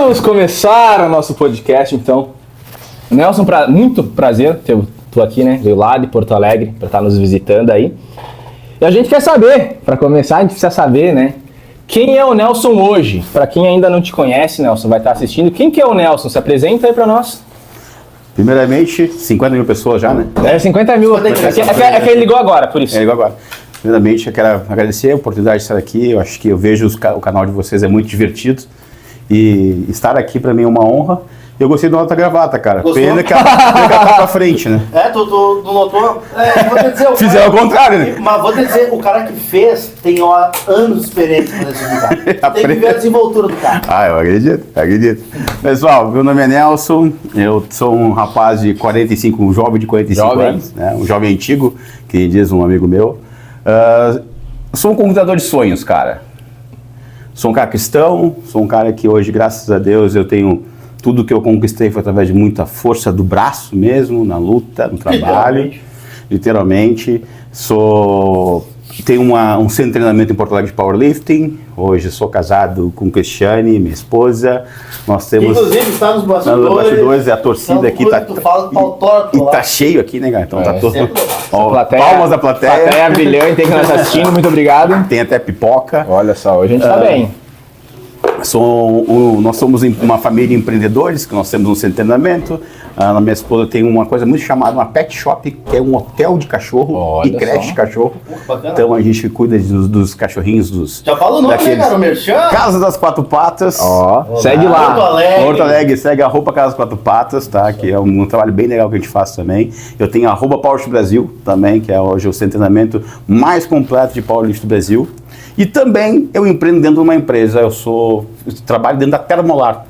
Vamos começar o nosso podcast, então. Nelson, muito prazer ter tu aqui, né? Veio lá de Porto Alegre para estar nos visitando aí. E a gente quer saber, para começar, a gente precisa saber, né? Quem é o Nelson hoje? Para quem ainda não te conhece, Nelson, vai estar assistindo. Quem que é o Nelson? Se apresenta aí para nós. Primeiramente, 50 mil pessoas já, né? 50 mil. É que ele ligou agora, por isso. Ele ligou agora. Primeiramente, eu quero agradecer a oportunidade de estar aqui. Eu acho que eu vejo o canal de vocês, é muito divertido. E estar aqui para mim é uma honra. Eu gostei da outra gravata, cara. Gostou? Pena que ela tá pra frente, né? Tu notou? Vou te dizer, Fizeram ao contrário, né? Mas vou te dizer, o cara que fez tem anos de experiência nesse lugar. Tem que ver a desenvoltura do cara. Eu acredito. Pessoal, meu nome é Nelson, eu sou um rapaz de 45, um jovem de 45 anos, né? Um jovem antigo, que diz um amigo meu. Sou um conquistador de sonhos, cara. Sou um cara cristão, sou um cara que hoje, graças a Deus, eu tenho... Tudo que eu conquistei foi através de muita força do braço mesmo, na luta, no trabalho. Literalmente. Tenho um centro de treinamento em Porto Alegre de powerlifting. Hoje sou casado com Cristiane, minha esposa. Nós temos... Inclusive está nos bastidores. Nos bastidores, a torcida aqui tá... Tu fala com o pau e tá cheio aqui, né, cara? Então tá todo... Palmas da plateia. Plateia brilhante, tem que estar assistindo, muito obrado. Tem até pipoca. Olha só, hoje a gente tá bem. Nós somos uma família de empreendedores, que nós temos um centro de treinamento. A minha esposa tem uma coisa muito chamada uma pet shop, que é um hotel de cachorro. Olha, e creche de cachorro. Então a gente cuida dos cachorrinhos dos... Já fala o nome, né, cara? O merchan? Casa das Quatro Patas. Segue lá. Porto Alegre, segue @ Casa das Quatro Patas, tá? Que é um trabalho bem legal que a gente faz também. Eu tenho @Powerlift Brasil também, que é hoje o centro de treinamento mais completo de Powerlift do Brasil. E também eu empreendo dentro de uma empresa, eu trabalho dentro da Termolar.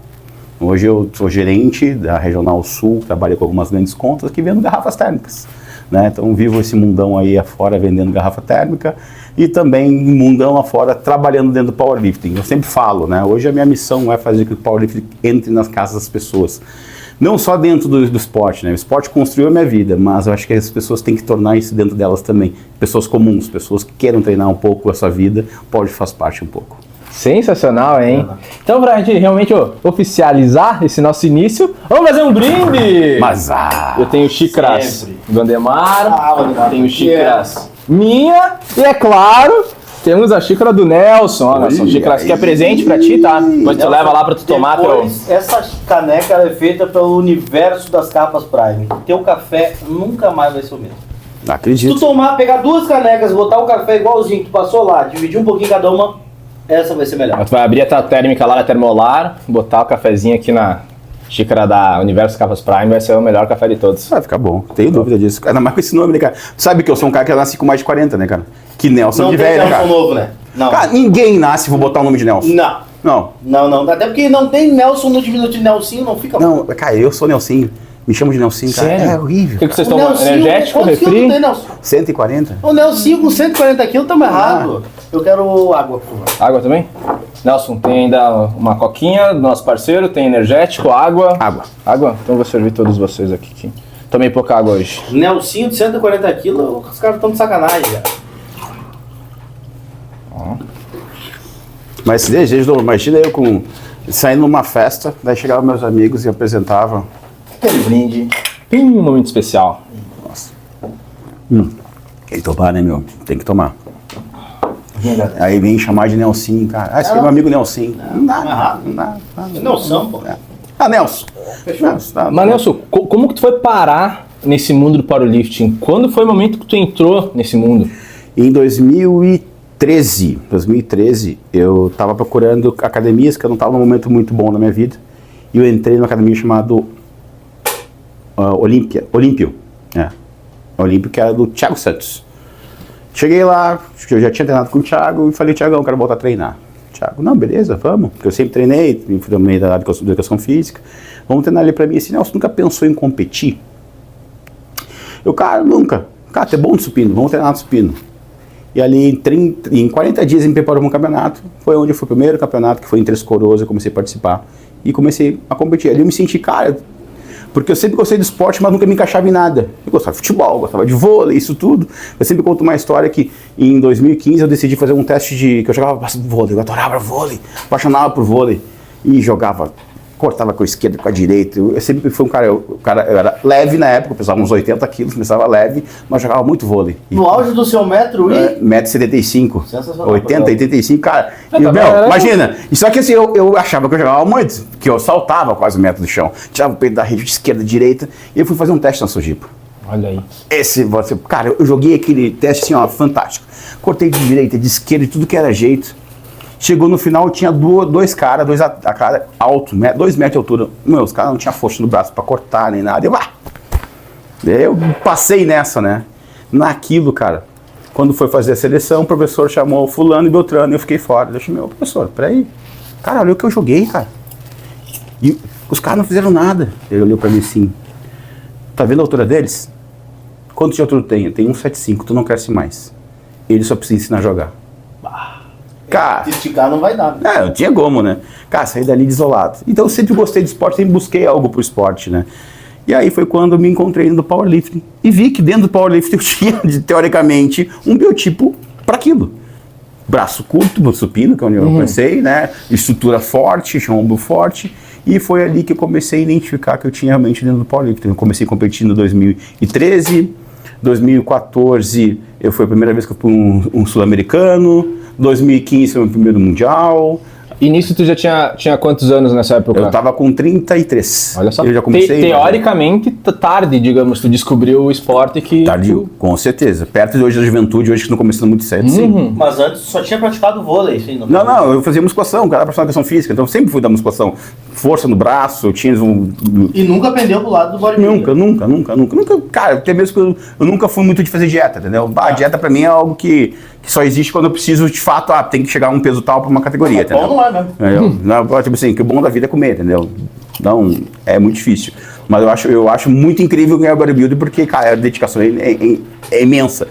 Hoje eu sou gerente da Regional Sul, trabalho com algumas grandes contas que vendo garrafas térmicas. Né? Então vivo esse mundão aí afora vendendo garrafa térmica e também mundão afora trabalhando dentro do powerlifting. Eu sempre falo, né? Hoje a minha missão é fazer que o powerlifting entre nas casas das pessoas. Não só dentro do esporte, né? O esporte construiu a minha vida, mas eu acho que as pessoas têm que tornar isso dentro delas também. Pessoas comuns, pessoas que queiram treinar um pouco a sua vida, pode fazer parte um pouco. Sensacional, hein? Então, pra gente realmente oficializar esse nosso início, vamos fazer um brinde! Mas eu tenho xícaras sempre. do Andemar, tenho xícaras minha e, é claro, temos a xícara do Nelson. Ó, Nelson, xícaras que é presente pra ti, tá? Depois tu leva lá pra tu tomar. Essa caneca é feita pelo universo das capas Prime. Teu café nunca mais vai ser o mesmo. Acredito. Se tu pegar 2 canecas, botar o café igualzinho que tu passou lá, dividir um pouquinho cada uma, essa vai ser melhor. Tu vai abrir a tua térmica lá na Termolar, botar o cafezinho aqui na xícara da Universo Capas Prime, vai ser o melhor café de todos. Vai ficar bom, tenho dúvida disso. Ainda mais com esse nome, né, cara? Tu sabe que eu sou um cara que nasci com mais de 40, né, cara? Que Nelson não de velho, né, cara? Nelson novo, né? Não. Cara, ninguém nasce, vou botar o nome de Nelson. Não. Até porque não tem Nelson no diminutivo de Nelsinho, não fica bom. Não, cara, eu sou Nelsinho. Me chamo de Nelsinho, cara. Sério? É horrível. O que vocês tomam? Energético, refri? Tem, Nelson? 140. O Nelsinho com 140 quilos, estamos errado. Eu quero água, por favor. Água também? Nelson, tem ainda uma coquinha do nosso parceiro, tem energético, água. Água? Então eu vou servir todos vocês aqui. Tomei pouca água hoje. Nelsinho de 140 quilos, os caras estão de sacanagem, cara. Mas imagina eu saindo numa festa, daí chegavam meus amigos e apresentavam. Aquele brinde. Tem um momento especial. Nossa. Tem que tomar, né, meu? Tem que tomar. Aí vem chamar de Nelsinho, cara. Esse aqui é meu amigo Nelsinho. Não dá. Nelson, pô. Nelson. Fechou. Mas, Nelson, como que tu foi parar nesse mundo do powerlifting? Quando foi o momento que tu entrou nesse mundo? Em 2013, eu estava procurando academias, que eu não estava num momento muito bom na minha vida. E eu entrei numa academia chamada Olímpio. Olímpio, que era do Thiago Santos. Cheguei lá, eu já tinha treinado com o Thiago e falei, Thiagão, quero voltar a treinar. Thiago, não, beleza, vamos. Porque eu sempre treinei, fui da meio da área de educação física. Vamos treinar ali pra mim. Assim, Nelson, nunca pensou em competir? Eu, cara, nunca. Cara, tu é bom de supino, vamos treinar no supino. E ali em 40 dias me preparou para um campeonato. Foi onde eu fui o primeiro campeonato, que foi em Três Coroas, eu comecei a participar. E comecei a competir. Ali eu me senti, cara, porque eu sempre gostei do esporte, mas nunca me encaixava em nada. Eu gostava de futebol, gostava de vôlei, isso tudo. Eu sempre conto uma história que em 2015 eu decidi fazer um teste que eu jogava bastante vôlei, eu adorava vôlei, apaixonava por vôlei. E jogava cortava com a esquerda, com a direita. Eu sempre fui um cara, eu era leve na época, eu pesava uns 80 quilos, começava leve, mas jogava muito vôlei. No auge do seu metro e... 1,75m. Sensacional. 80, 85, cara. E, Tá bom, imagina. E só que assim, eu achava que eu jogava muito, que eu saltava quase o metro do chão. Tirava o peito da rede de esquerda, direita, e eu fui fazer um teste na Sojipa. Olha aí. Cara, eu joguei aquele teste assim, ó, fantástico. Cortei de direita, de esquerda, de tudo que era jeito. Chegou no final, tinha dois caras, a cara alto, 2 metros de altura. Meu, os caras não tinham força no braço pra cortar nem nada. Eu passei nessa, né? Naquilo, cara. Quando foi fazer a seleção, o professor chamou fulano e Beltrano e eu fiquei fora. Eu chamei, professor, peraí. Cara, olha o que eu joguei, cara. E os caras não fizeram nada. Ele olhou pra mim assim. Tá vendo a altura deles? Quanto de altura tem? Tem 1,75, tu não cresce mais. Ele só precisa ensinar a jogar. Cara, Se esticar não vai dar. Né? eu tinha como, né? Cara, saí dali desolado. Então eu sempre gostei de esporte, sempre busquei algo pro esporte, né? E aí foi quando eu me encontrei no powerlifting. E vi que dentro do powerlifting eu tinha, teoricamente, um biotipo para aquilo. Braço curto, supino, que é onde eu comecei, né? Estrutura forte, tinha um ombro forte. E foi ali que eu comecei a identificar que eu tinha realmente dentro do powerlifting. Eu comecei competindo em 2013, 2014 foi a primeira vez que eu fui um sul-americano, 2015 foi o meu primeiro mundial. E nisso tu já tinha quantos anos nessa época? Eu tava com 33. Olha só, eu já comecei, teoricamente tarde, digamos, tu descobriu o esporte que... Tardio, com certeza. Perto de hoje da juventude, hoje que não começando muito cedo, sim. Mas antes só tinha praticado vôlei, sim. Não, eu fazia musculação, cara, profissional de educação física, então eu sempre fui da musculação. Força no braço, eu tinha E nunca pendeu pro lado do bodybuilding? Nunca. Cara, até mesmo que eu nunca fui muito de fazer dieta, entendeu? A dieta pra mim é algo que só existe quando eu preciso, de fato, tem que chegar a um peso tal pra uma categoria, entendeu? Bom não é mesmo. Tipo assim, que o bom da vida é comer, entendeu? Então, é muito difícil. Mas eu acho muito incrível ganhar bodybuilding porque, cara, a dedicação é imensa.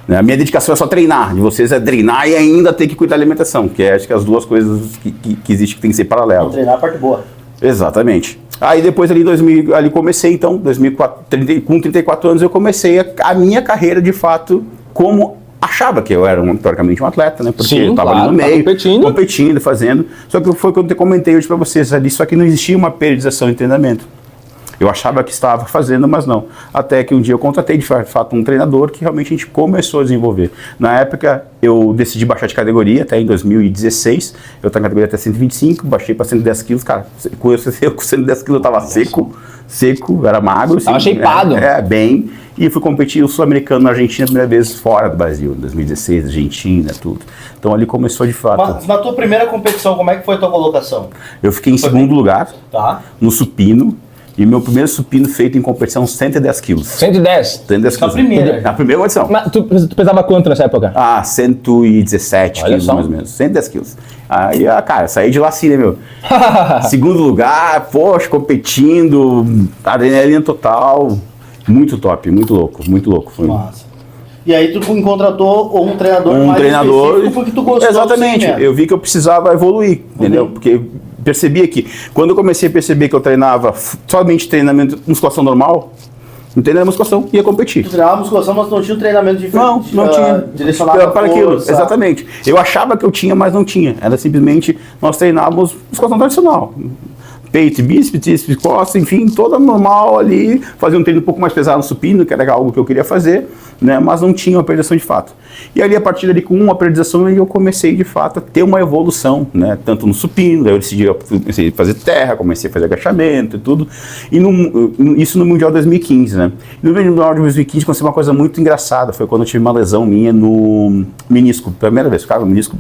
A minha dedicação é só treinar, de vocês é treinar e ainda ter que cuidar da alimentação, que acho que as duas coisas que existem que tem que ser paralelas. Treinar a parte boa. Exatamente. Aí depois ali comecei então, 2004, com 34 anos eu comecei a minha carreira de fato como achava que eu era teoricamente um atleta, né? Porque eu estava ali no meio, competindo, fazendo. Só que foi o que eu comentei hoje para vocês ali, só que não existia uma periodização em treinamento. Eu achava que estava fazendo, mas não. Até que um dia eu contratei de fato um treinador que realmente a gente começou a desenvolver. Na época eu decidi baixar de categoria, até em 2016. Eu estava na categoria até 125, baixei para 110 quilos. Cara, com 110 quilos eu estava seco, era magro. Estava shapeado. Bem. E fui competir o Sul-Americano na Argentina a primeira vez fora do Brasil, em 2016, Argentina, tudo. Então ali começou de fato. Mas na tua primeira competição, como é que foi a tua colocação? Eu fiquei em segundo lugar, no supino. E meu primeiro supino feito em competição, 110 quilos. 110? 110 quilos. Na primeira edição. Mas tu pesava quanto nessa época? 117 quilos mais ou menos. 110 quilos. Aí, cara, saí de lá assim, né, meu? Segundo lugar, poxa, competindo, adrenalina total. Muito top, muito louco. Foi. Massa. E aí tu contratou um treinador mais específico porque tu gostou. Exatamente. Eu vi que eu precisava evoluir, entendeu? Porque percebia que, quando eu comecei a perceber que eu treinava somente treinamento, musculação normal, não treinava musculação, ia competir. Tu treinava musculação, mas não tinha um treinamento diferente? Não tinha. Direcionado para aquilo, exatamente. Eu achava que eu tinha, mas não tinha. Era simplesmente, nós treinávamos musculação tradicional. Peito, bíceps, costas, enfim, toda normal ali, fazia um treino um pouco mais pesado no supino, que era algo que eu queria fazer, né, mas não tinha uma periodização de fato. E ali, a partir dali, com uma periodização, eu comecei, de fato, a ter uma evolução, né, tanto no supino, daí eu comecei a fazer terra, comecei a fazer agachamento e tudo, e isso no Mundial 2015, né. No Mundial 2015 aconteceu uma coisa muito engraçada, foi quando eu tive uma lesão minha no menisco, primeira vez, ficava no menisco.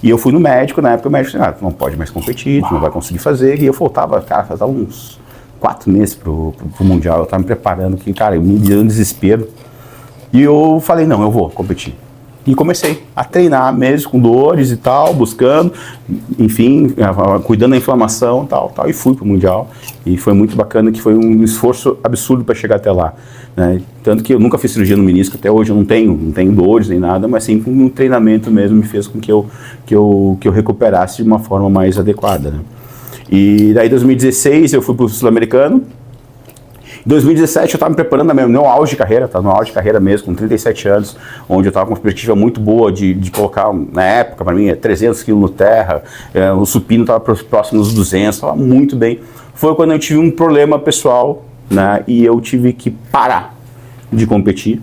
E eu fui no médico, na época o médico disse, não pode mais competir, tu não vai conseguir fazer. E eu faltava uns 4 meses pro Mundial, eu estava me preparando, aqui, cara, eu me deu um desespero. E eu falei, não, eu vou competir. E comecei a treinar mesmo, com dores e tal, buscando, enfim, cuidando da inflamação e tal, e fui pro Mundial. E foi muito bacana, que foi um esforço absurdo para chegar até lá. Né? Tanto que eu nunca fiz cirurgia no menisco, até hoje eu não tenho dores nem nada, mas sim um treinamento mesmo me fez com que eu recuperasse de uma forma mais adequada. Né? E daí em 2016 eu fui pro Sul-Americano, Em 2017 eu estava me preparando no meu auge de carreira, no auge de carreira mesmo, com 37 anos, onde eu estava com uma perspectiva muito boa de colocar, na época, para mim, 300 quilos no terra, o supino estava próximo dos 200, estava muito bem. Foi quando eu tive um problema pessoal, né, e eu tive que parar de competir.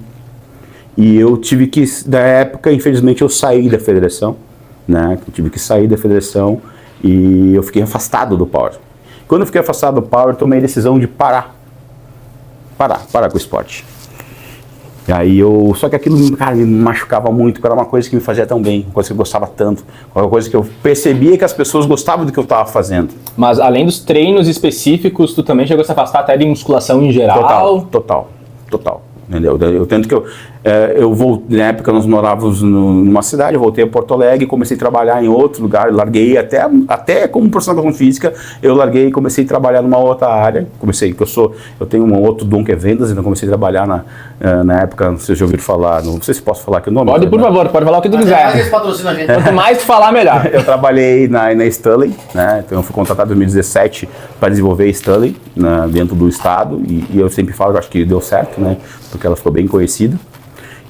E eu tive que, da época, infelizmente, eu saí da federação, né, eu tive que sair da federação e eu fiquei afastado do Power. Quando eu fiquei afastado do Power, eu tomei a decisão de parar com o esporte. E aí só que aquilo, cara, me machucava muito, porque era uma coisa que me fazia tão bem, uma coisa que eu gostava tanto, uma coisa que eu percebia que as pessoas gostavam do que eu estava fazendo. Mas além dos treinos específicos, tu também chegou a se afastar até de musculação em geral? Total. Entendeu? Eu tanto que eu voltei, na época nós morávamos numa cidade, eu voltei a Porto Alegre, comecei a trabalhar em outro lugar, larguei até como profissional de educação física, eu larguei e comecei a trabalhar numa outra área, eu tenho um outro dom que é vendas, então comecei a trabalhar na época, não sei se já ouviram falar, não sei se posso falar aqui o nome. Pode, por favor, pode falar o que tu quiser. Quanto mais tu falar, melhor. Eu trabalhei na Stanley, né? Então eu fui contratado em 2017 para desenvolver a Stanley dentro do estado, e eu sempre falo que eu acho que deu certo, né? Porque ela ficou bem conhecida.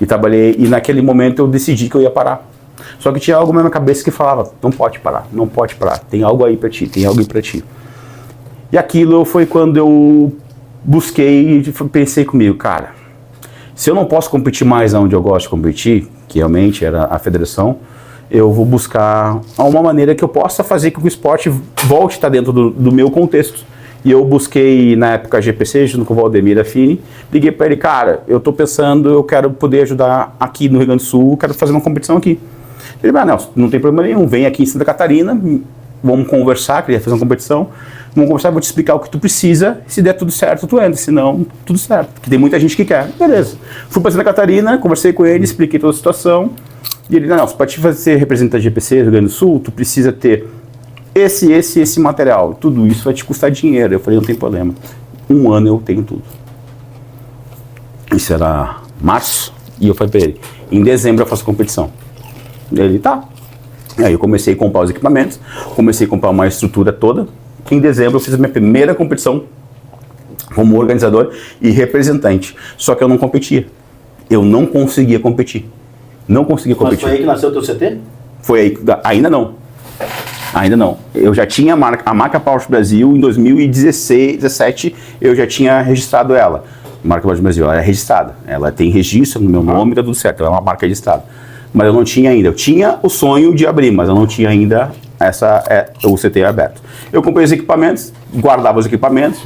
E trabalhei, e naquele momento eu decidi que eu ia parar. Só que tinha algo na minha cabeça que falava, não pode parar, tem algo aí pra ti, E aquilo foi quando eu busquei e pensei comigo, cara, se eu não posso competir mais onde eu gosto de competir, que realmente era a federação, eu vou buscar uma maneira que eu possa fazer com que o esporte volte a estar dentro do meu contexto. E eu busquei, na época, a GPC, junto com o Valdemir Affini, liguei para ele, cara, eu tô pensando, eu quero poder ajudar aqui no Rio Grande do Sul, quero fazer uma competição aqui. Ele falou, Nelson, não tem problema nenhum, vem aqui em Santa Catarina, vamos conversar, queria fazer uma competição, vamos conversar, vou te explicar o que tu precisa, se der tudo certo, tu entra, se não, tudo certo, porque tem muita gente que quer. Beleza. Fui para Santa Catarina, conversei com ele, expliquei toda a situação, e ele, Nelson, para te fazer representante da GPC do Rio Grande do Sul, tu precisa ter esse material, tudo isso vai te custar dinheiro. Eu falei, não tem problema, 1 ano eu tenho tudo. Isso era março, e eu falei para ele, em dezembro eu faço competição. Ele, tá. Aí eu comecei a comprar os equipamentos, comecei a comprar uma estrutura toda, em dezembro eu fiz a minha primeira competição como organizador e representante, só que eu não competia, eu não conseguia competir. Mas foi aí que nasceu o teu CT? Foi aí, ainda não. Eu já tinha a marca Power Brasil em 2016, 2017, eu já tinha registrado ela. A marca Power Brasil, ela é registrada. Ela tem registro no meu nome, tá tudo certo, ela é uma marca registrada. Mas eu não tinha ainda. Eu tinha o sonho de abrir, mas eu não tinha ainda o CT aberto. Eu comprei os equipamentos, guardava os equipamentos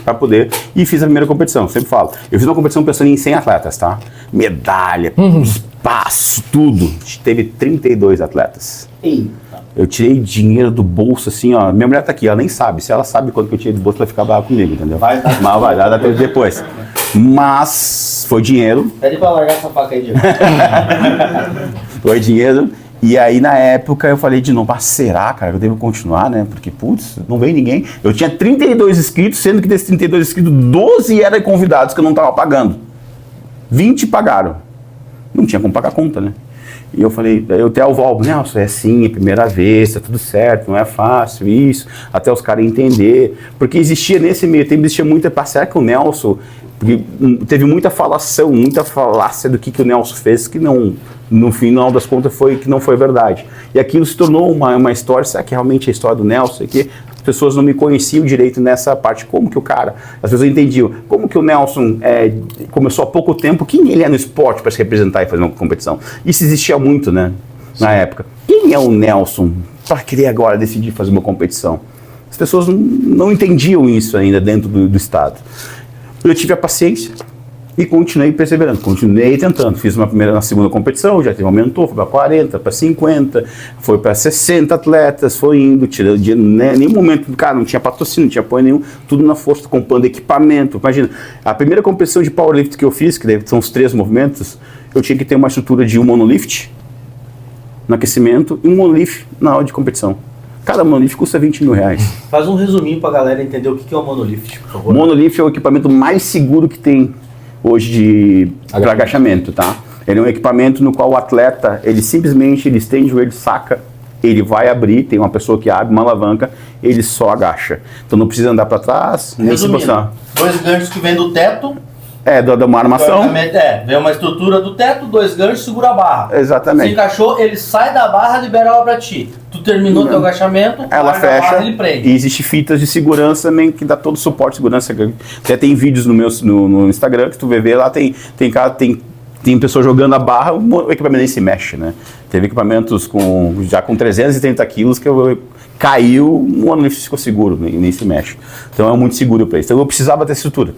para poder, e fiz a primeira competição. Eu sempre falo, eu fiz uma competição pensando em 100 atletas, tá? Medalha, espaço, tudo. Teve 32 atletas. Eita. Eu tirei dinheiro do bolso, assim, ó. Minha mulher tá aqui, ela nem sabe. Se ela sabe quanto que eu tirei do bolso, ela fica brava comigo, entendeu? Vai dar tempo depois. Mas foi dinheiro. Pede pra largar essa faca aí, Diego. Foi dinheiro. E aí, na época, eu falei de novo, será, cara, eu devo continuar, né? Porque, putz, não veio ninguém. Eu tinha 32 inscritos, sendo que desses 32 inscritos, 12 eram convidados que eu não tava pagando. 20 pagaram. Não tinha como pagar a conta, né? E eu falei, eu até o Val, Nelson, é assim, é primeira vez, tá tudo certo, não é fácil isso, até os caras entender. Porque existia nesse meio tempo, existia muita, será que o Nelson, porque teve muita falação, muita falácia do que o Nelson fez, que não, no final das contas, que não foi verdade. E aquilo se tornou uma história, será que realmente é a história do Nelson? Que as pessoas não me conheciam direito nessa parte, como que o cara, as pessoas entendiam, como que o Nelson começou há pouco tempo, quem ele é no esporte para se representar e fazer uma competição? Isso existia muito, né, na época. Quem é o Nelson para querer agora decidir fazer uma competição? As pessoas não entendiam isso ainda dentro do estado. Eu tive a paciência e continuei perseverando, continuei tentando. Fiz na segunda competição, já aumentou, foi para 40, para 50, foi para 60 atletas, foi indo, tirando dinheiro, né? Nenhum momento, cara, não tinha patrocínio, não tinha apoio nenhum, tudo na força, comprando equipamento. Imagina, a primeira competição de powerlift que eu fiz, que são os 3 movimentos, eu tinha que ter uma estrutura de um monolift no aquecimento e um monolift na hora de competição. Cada monolift custa 20 mil reais. Faz um resuminho pra galera entender o que é o monolift, por favor. Monolift é o equipamento mais seguro que tem hoje para agachamento, tá? Ele é um equipamento no qual o atleta, ele simplesmente estende o joelho, saca, ele vai abrir, tem uma pessoa que abre uma alavanca ele só agacha. Então não precisa andar para trás, nem se posicionar. 2 ganchos que vem do teto. De uma armação. Vem uma estrutura do teto, 2 ganchos, segura a barra. Exatamente. Se encaixou, ele sai da barra, libera ela pra ti. Tu terminou teu agachamento, ela fecha, a barra, ele prende. E existe fitas de segurança também que dá todo o suporte de segurança. Até tem vídeos no Instagram que tu vai ver lá, tem pessoa jogando a barra, o equipamento nem se mexe, né? Teve equipamentos já com 330 quilos que caiu, o monolift ficou seguro, nem se mexe. Então é muito seguro para isso. Então eu precisava ter estrutura.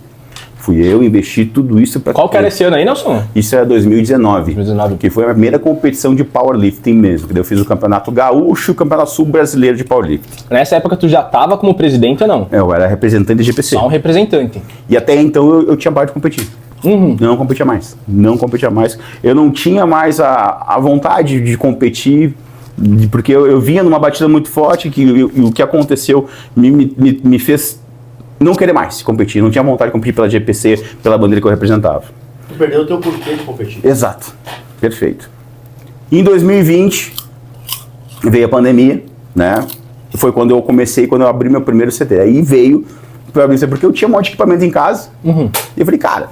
Fui eu, investi tudo isso para... Qual que era esse ano aí, Nelson? Isso é 2019, que foi a primeira competição de powerlifting mesmo, que daí eu fiz o Campeonato Gaúcho e o Campeonato Sul Brasileiro de Powerlifting. Nessa época tu já estava como presidente ou não? Eu era representante da GPC. Só um representante. E até então eu tinha parado de competir. Não competia mais. Eu não tinha mais a vontade de competir, porque eu vinha numa batida muito forte, e o que aconteceu me fez não querer mais competir. Não tinha vontade de competir pela GPC, pela bandeira que eu representava. Tu perdeu o teu porquê de competir. Exato. Perfeito. Em 2020, veio a pandemia, né? Foi quando eu abri meu primeiro CT. Aí veio, porque eu tinha um monte de equipamento em casa. E eu falei, cara,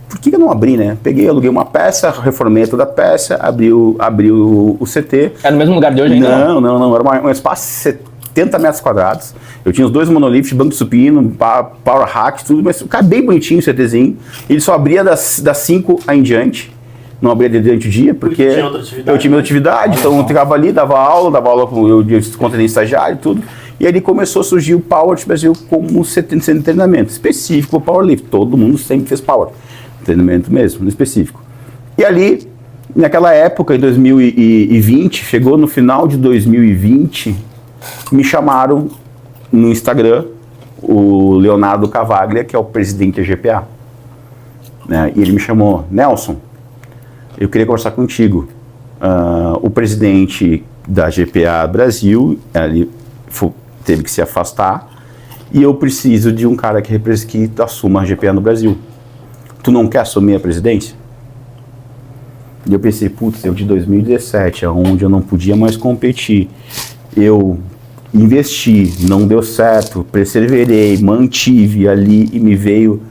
por que eu não abri, né? Peguei, aluguei uma peça, reformei toda a peça, abri o CT. É no mesmo lugar de hoje ainda? Não. Era um espaço de 70 metros quadrados. Eu tinha os 2 monolifts, banco de supino, power rack, tudo, mas ficava bem bonitinho o CTzinho. Ele só abria das 5 em diante. Não abria durante o dia, porque eu tinha outra atividade. Então eu ficava ali, dava aula com eu conteúdo estagiário e tudo. E aí começou a surgir o Power Brasil como centro de treinamento específico para powerlift. Todo mundo sempre fez power. Treinamento mesmo, no específico. E ali, naquela época, em 2020, chegou no final de 2020, me chamaram no Instagram, o Leonardo Cavaglia, que é o presidente da GPA. Né? E ele me chamou, Nelson, eu queria conversar contigo. O presidente da GPA Brasil, ele teve que se afastar, e eu preciso de um cara que assuma a GPA no Brasil. Tu não quer assumir a presidência? E eu pensei, putz, eu de 2017, onde eu não podia mais competir, eu investi, não deu certo, perseverei, mantive ali e me veio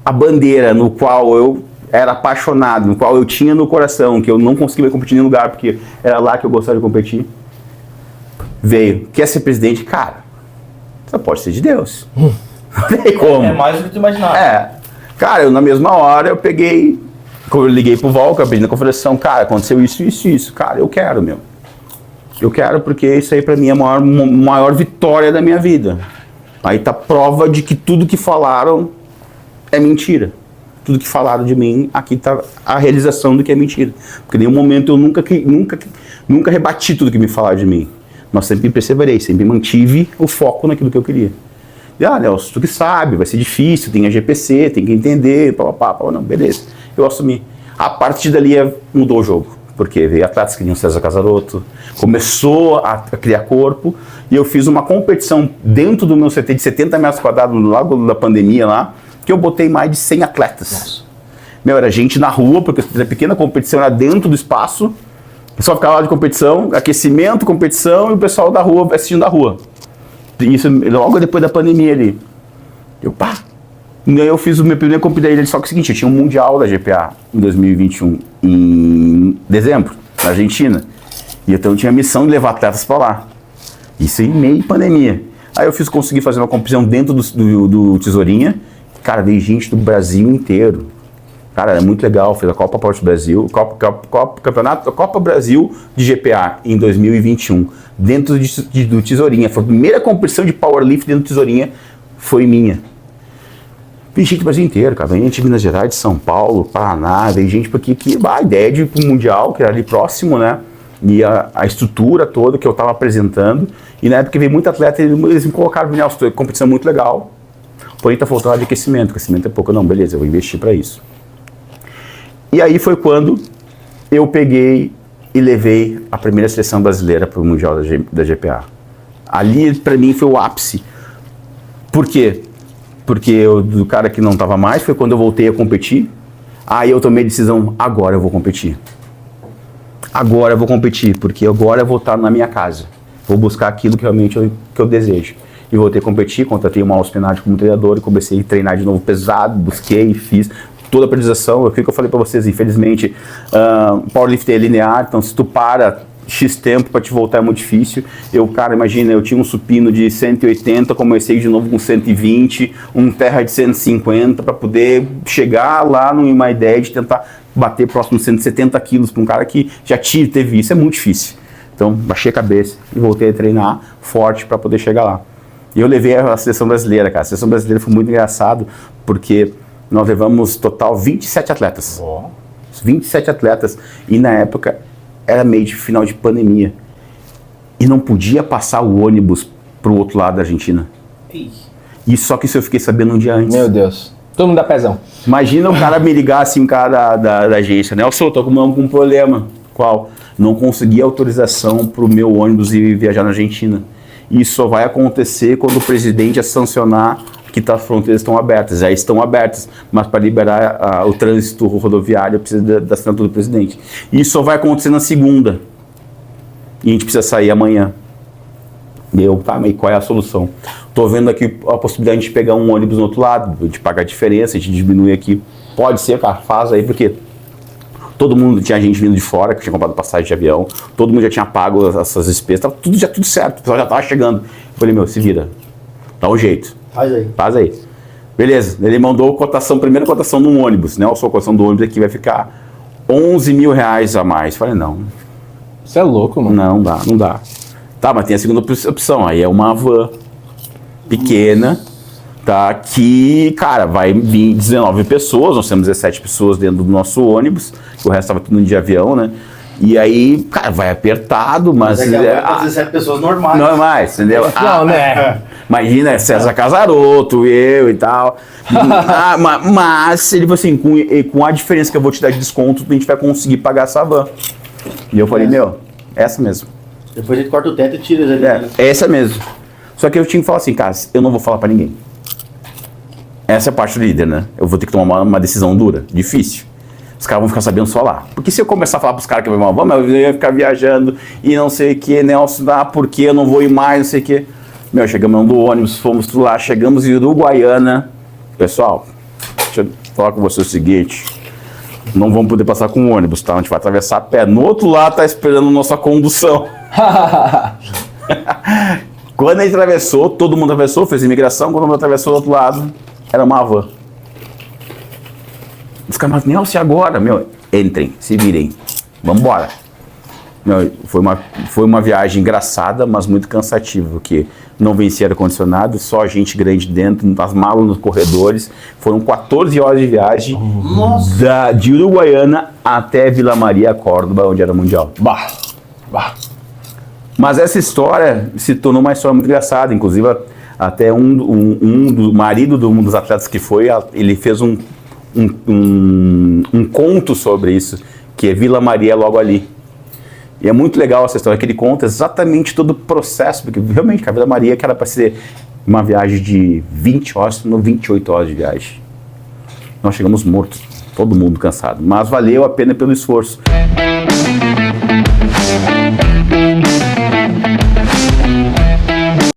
a bandeira no qual eu era apaixonado, no qual eu tinha no coração, que eu não conseguia mais competir em nenhum lugar, porque era lá que eu gostava de competir. Veio, quer ser presidente? Cara, só pode ser de Deus. Não tem como. É mais do que tu imaginava. Cara, eu na mesma hora eu peguei, eu liguei pro Volca, pedi na conversação, cara, aconteceu isso. Cara, eu quero, meu. Eu quero porque isso aí pra mim é a maior vitória da minha vida. Aí tá prova de que tudo que falaram é mentira. Tudo que falaram de mim, aqui tá a realização do que é mentira. Porque em nenhum momento eu nunca rebati tudo que me falaram de mim. Mas sempre perseverei, sempre mantive o foco naquilo que eu queria. E, Nelson, tu que sabe, vai ser difícil, tem a GPC, tem que entender, não, beleza. Eu assumi. A partir dali mudou o jogo, porque veio atletas que tinham César Casarotto, começou a criar corpo, e eu fiz uma competição dentro do meu CT de 70 metros quadrados, logo da pandemia lá, que eu botei mais de 100 atletas. Nossa. Era gente na rua, porque a pequena competição era dentro do espaço, o pessoal ficava lá de competição, aquecimento, competição, e o pessoal da rua assistindo da rua. Isso logo depois da pandemia ali. Eu fiz o meu primeiro competição, só que é o seguinte, eu tinha um Mundial da GPA em 2021, em dezembro, na Argentina. E então eu tinha a missão de levar atletas para lá. Isso em meio pandemia. Aí eu consegui fazer uma competição dentro do Tesourinha. Cara, veio gente do Brasil inteiro. Cara, era muito legal. Fiz a Copa Power Brasil, Copa Brasil de GPA em 2021, dentro do Tesourinha. Foi a primeira competição de powerlift dentro do Tesourinha, foi minha. Veio gente do Brasil inteiro, cara. Veio gente de Minas Gerais, de São Paulo, Paraná, veio gente porque a ideia de ir pro Mundial, que era ali próximo, né? E a estrutura toda que eu estava apresentando. E na época veio muito atleta, eles me colocaram na competição muito legal. Porém, tá faltando de aquecimento. Aquecimento é pouco. Não, beleza, eu vou investir para isso. E aí foi quando eu peguei e levei a primeira seleção brasileira para o Mundial da GPA. Ali, para mim, foi o ápice. Por quê? Porque do cara que não estava mais, foi quando eu voltei a competir. Aí eu tomei a decisão, agora eu vou competir. Agora eu vou competir, porque agora eu vou estar na minha casa. vou buscar aquilo que realmente que eu desejo. E voltei a competir, contratei uma Alspinati como treinador e comecei a treinar de novo pesado, busquei, fiz toda a periodização. O que eu falei para vocês, infelizmente, powerlifting é linear, então se tu para X tempo para te voltar é muito difícil. Cara, imagina, eu tinha um supino de 180, comecei de novo com 120, um terra de 150 para poder chegar lá numa ideia de tentar bater próximo de 170 quilos para um cara que já teve isso, é muito difícil. Então, baixei a cabeça e voltei a treinar forte para poder chegar lá. E eu levei a seleção brasileira, cara. A seleção brasileira foi muito engraçado, porque nós levamos total 27 atletas. 27 atletas. E na época era meio de final de pandemia. E não podia passar o ônibus pro outro lado da Argentina. E só que isso eu fiquei sabendo um dia antes. Meu Deus. Todo mundo dá pezão. Imagina o cara me ligar assim, o cara da agência. Nelson, eu tô com um problema. Qual? Não consegui autorização pro meu ônibus ir viajar na Argentina. Isso só vai acontecer quando o presidente sancionar que as fronteiras estão abertas. Já estão abertas, mas para liberar o trânsito rodoviário precisa da assinatura do presidente. Isso só vai acontecer na segunda. E a gente precisa sair amanhã. Mas qual é a solução? Tô vendo aqui a possibilidade de pegar um ônibus no outro lado, de pagar a diferença, a gente diminui aqui. Pode ser, cara, faz aí, porque todo mundo tinha gente vindo de fora, que tinha comprado passagem de avião, todo mundo já tinha pago essas despesas, tava tudo certo, o pessoal já tava chegando. Eu falei, se vira, dá um jeito. Faz aí. Beleza, ele mandou primeira cotação num ônibus, né? A sua cotação do ônibus aqui vai ficar 11 mil reais a mais. Eu falei, não. Você é louco, mano. Não dá. Tá, mas tem a segunda opção, aí é uma van pequena, tá? Que, cara, vai vir 19 pessoas, nós temos 17 pessoas dentro do nosso ônibus, o resto tava tudo de avião, né? E aí, cara, vai apertado, mas... 17 pessoas normais. Normais, entendeu? Não, né? Imagina, César Casaroto, eu e tal. Mas ele falou assim, com a diferença que eu vou te dar de desconto, a gente vai conseguir pagar essa van. E eu falei, essa mesmo. Depois a gente corta o teto e tira ele. Essa mesmo. Só que eu tinha que falar assim, cara, eu não vou falar pra ninguém. Essa é a parte do líder, né? Eu vou ter que tomar uma decisão dura, difícil. Os caras vão ficar sabendo só lá. Porque se eu começar a falar pros caras que eu vou eu ia ficar viajando e não sei o que, Nelson, porque eu não vou ir mais, não sei o que. Chegamos no ônibus, fomos lá, chegamos em Uruguaiana. Pessoal, deixa eu falar com você o seguinte, não vamos poder passar com o ônibus, tá? A gente vai atravessar a pé. No outro lado tá esperando nossa condução. Quando a gente atravessou, todo mundo atravessou, fez imigração, quando todo mundo atravessou do outro lado, era uma van. Os caras, Nelson, e agora? Entrem, se virem, vamos embora. Foi uma viagem engraçada, mas muito cansativa, porque não vencia ar-condicionado, só gente grande dentro, as malas nos corredores. Foram 14 horas de viagem de Uruguaiana até Vila Maria, Córdoba, onde era mundial. Mas essa história se tornou uma história muito engraçada, inclusive até do marido de um dos atletas que foi, ele fez um conto sobre isso, que é Vila Maria logo ali. E é muito legal essa história, que ele conta exatamente todo o processo, porque realmente a Vila Maria, que era para ser uma viagem de 20 horas, se não 28 horas de viagem. Nós chegamos mortos, todo mundo cansado, mas valeu a pena pelo esforço.